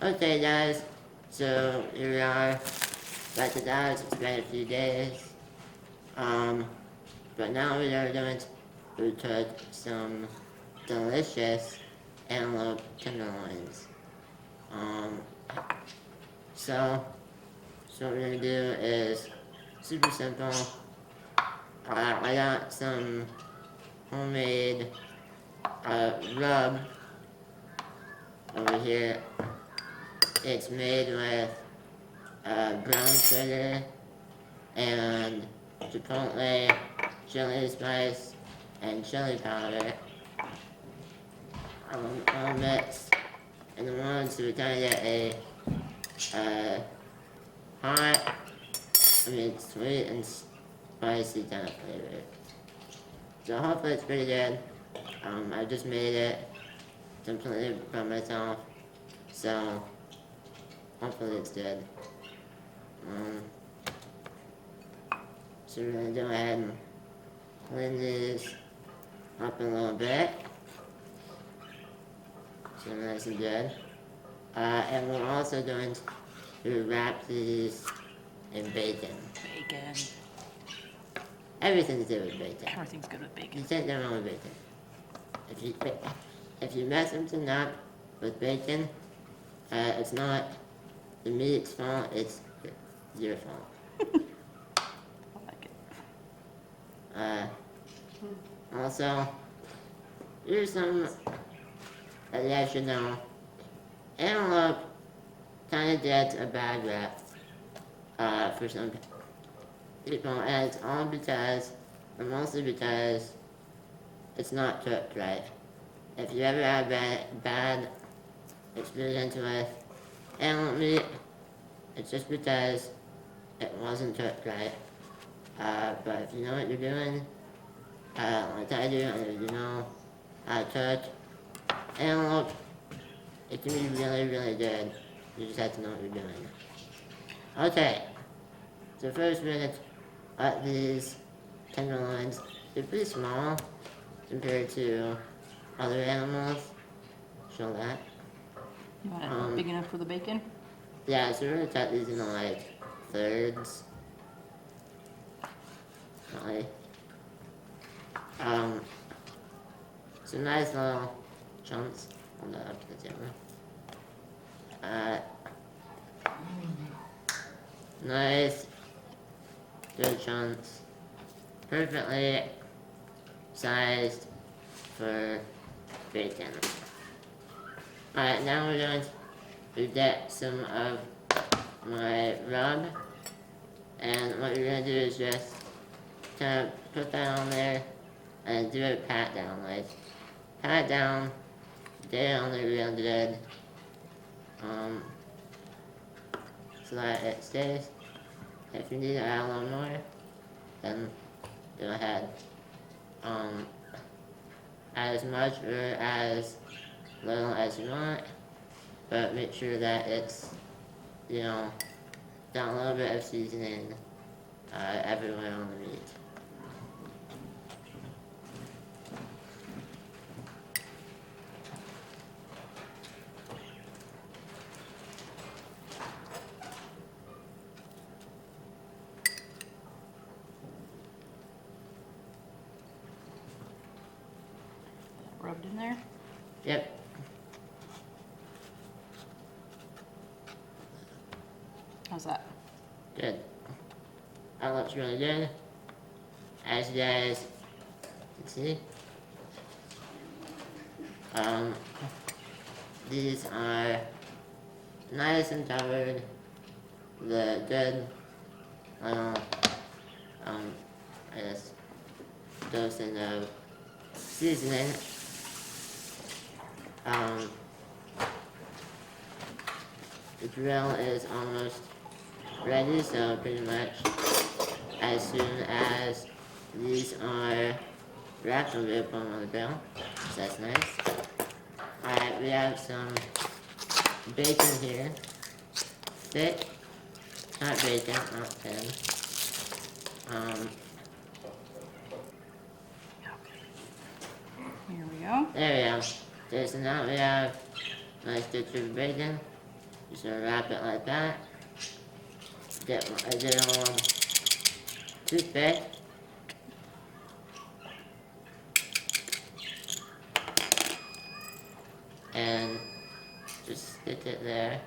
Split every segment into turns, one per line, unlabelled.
Okay guys, so here we are, back to that. It's been a few days. But now we are going to cook some delicious antelope tenderloins. Um, so what we're gonna do is super simple. I got some homemade rub over here. It's made with brown sugar and chipotle, chili spice, and chili powder. All mixed in the one, so we kind of get a hot, sweet and spicy kind of flavor. So hopefully it's pretty good. I just made it completely by myself, so hopefully it's good. So we're gonna go ahead and clean these up a little bit, so nice and good. And we're also going to wrap these in bacon.
Bacon.
Everything's good with bacon.
Everything's good with bacon.
You can't go wrong with bacon. If you mess something up with bacon, it's not the meat's fault, it's your fault.
I like it.
Also, here's some that you guys should know. Antelope kind of gets a bad rep for some people, and it's all because, or mostly because, it's not cooked right. If you ever have bad experience with antelope meat, it's just because it wasn't cooked right. But if you know what you're doing, like I do, and if you know how to cook antelope, it can be really, really good. You just have to know what you're doing. Okay, so first we're gonna cut these tenderloins. They're pretty small compared to other animals. Show that.
You want it big enough for the bacon?
Yeah, so we're gonna cut these into like thirds. Really. Some nice little chunks. Hold that up to the camera. Nice, good chunks. Perfectly sized for bacon. Alright, now we're going to get some of my rub. And what you're going to do is just kind of put that on there and do a pat down. Like, pat it down, get it on there real good. So that it stays. If you need to add a little more, then go ahead. Add as much or as little as you want, but make sure that it's, got a little bit of seasoning everywhere on the meat.
Rubbed in there?
Yep.
How's that?
Good. That looks really good. As you guys can see, these are nice and covered. The good little, I guess, dosing of seasoning. The grill is almost ready, so pretty much as soon as these are wrapped, we'll be able to put them on the grill. So that's nice. Alright, we have some bacon here. Thick, not bacon, not thin.
Here we go.
There we go. Okay, so now we have nice thick of bacon. Just gonna wrap it like that. Get a little toothpick. And just stick it there.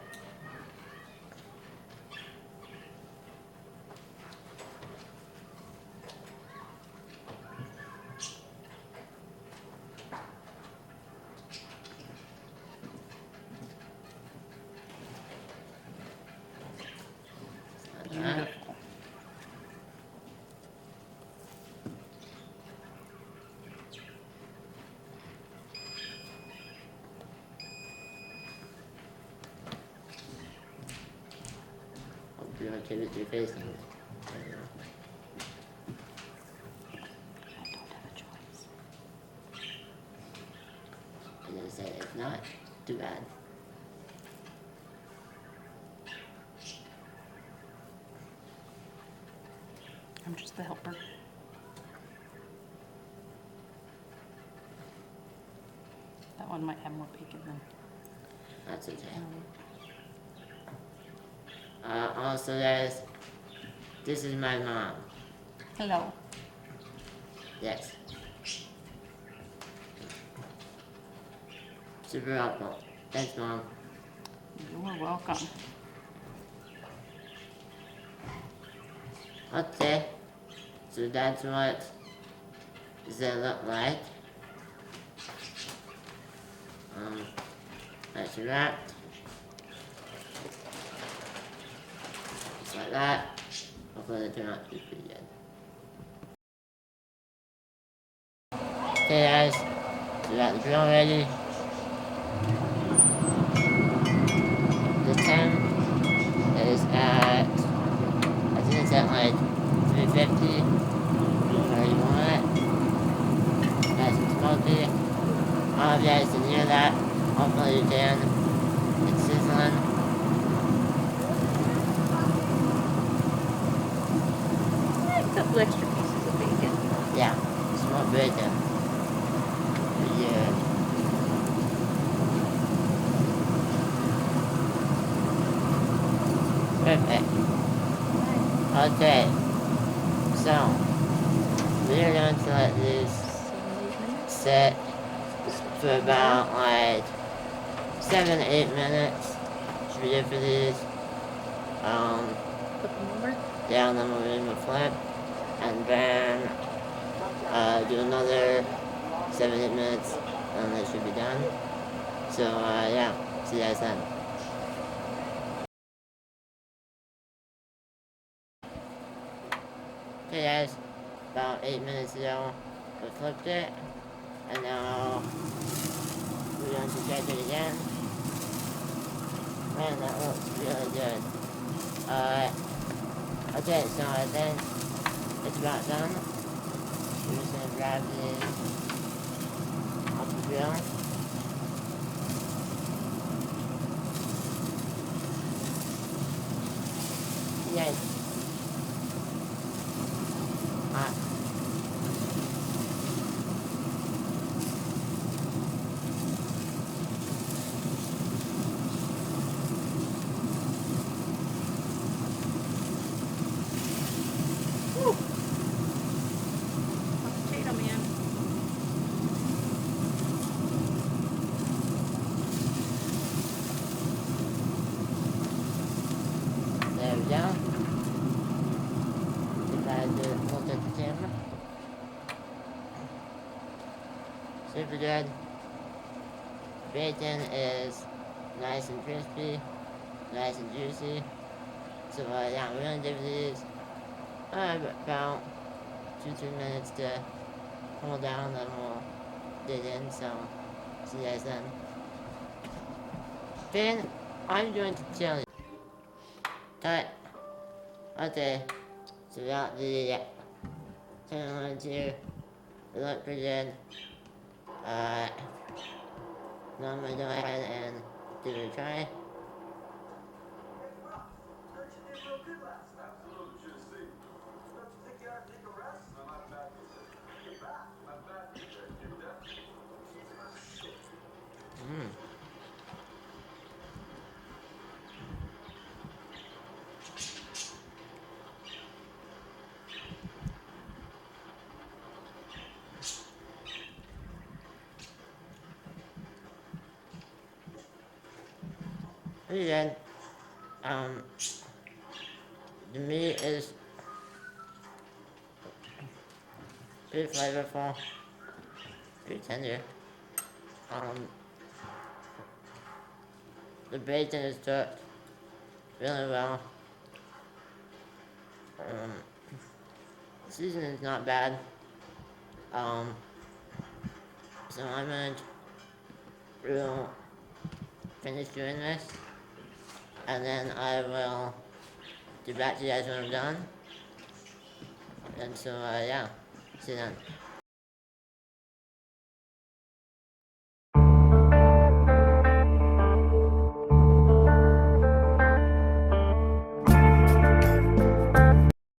Like that.
Beautiful.
Hope you don't keep it to your face. I don't know.
I don't have a choice.
I'm gonna say it's not too bad.
I'm just the helper. That one might have more bacon than.
That's okay. Also guys, this is my mom.
Hello.
Yes. Super helpful. Thanks, Mom.
You are welcome.
Okay. So that's what does it look like. That's wrapped. Just like that. Hopefully they turn out to be pretty good. Okay guys, we got the grill ready. The temp is at, I think it's at like 350, where you want it. Nice and smoky. I don't know if you guys can hear that. Hopefully you can. It's sizzling.
A couple extra pieces of bacon.
Yeah, smoked bacon. Yeah. Perfect. Okay. So, we're going to let this sit for about like 7 to 8 minutes. Should be good for these.
Flip them over.
Yeah, and then we'll remove the flip. And then do another 7 to 8 minutes and they should be done. So yeah, see you guys then. Okay guys, about 8 minutes ago we flipped it and now we're going to check it again. Man, that looks really good. Okay, so I think it's about done. We're just gonna grab these off the grill. Yay. Hot.
Woo. Potato man.
There we go. If I do look at the camera. Super good. Bacon is nice and crispy, nice and juicy. So yeah, we're gonna give these about 2-3 minutes to cool down, then we'll dig in. So see you guys then. Then I'm going to tell you. Cut. Okay. So we got the tenderloins here. They look pretty good. Now I'm gonna go ahead and give it a try. pretty good. Um, the meat is pretty flavorful, pretty tender. Um, the bacon is cooked really well. Um, seasoning is not bad. Um, so I'm gonna finish doing this, and then I will get back to you guys when I'm done. And so, yeah, see you then.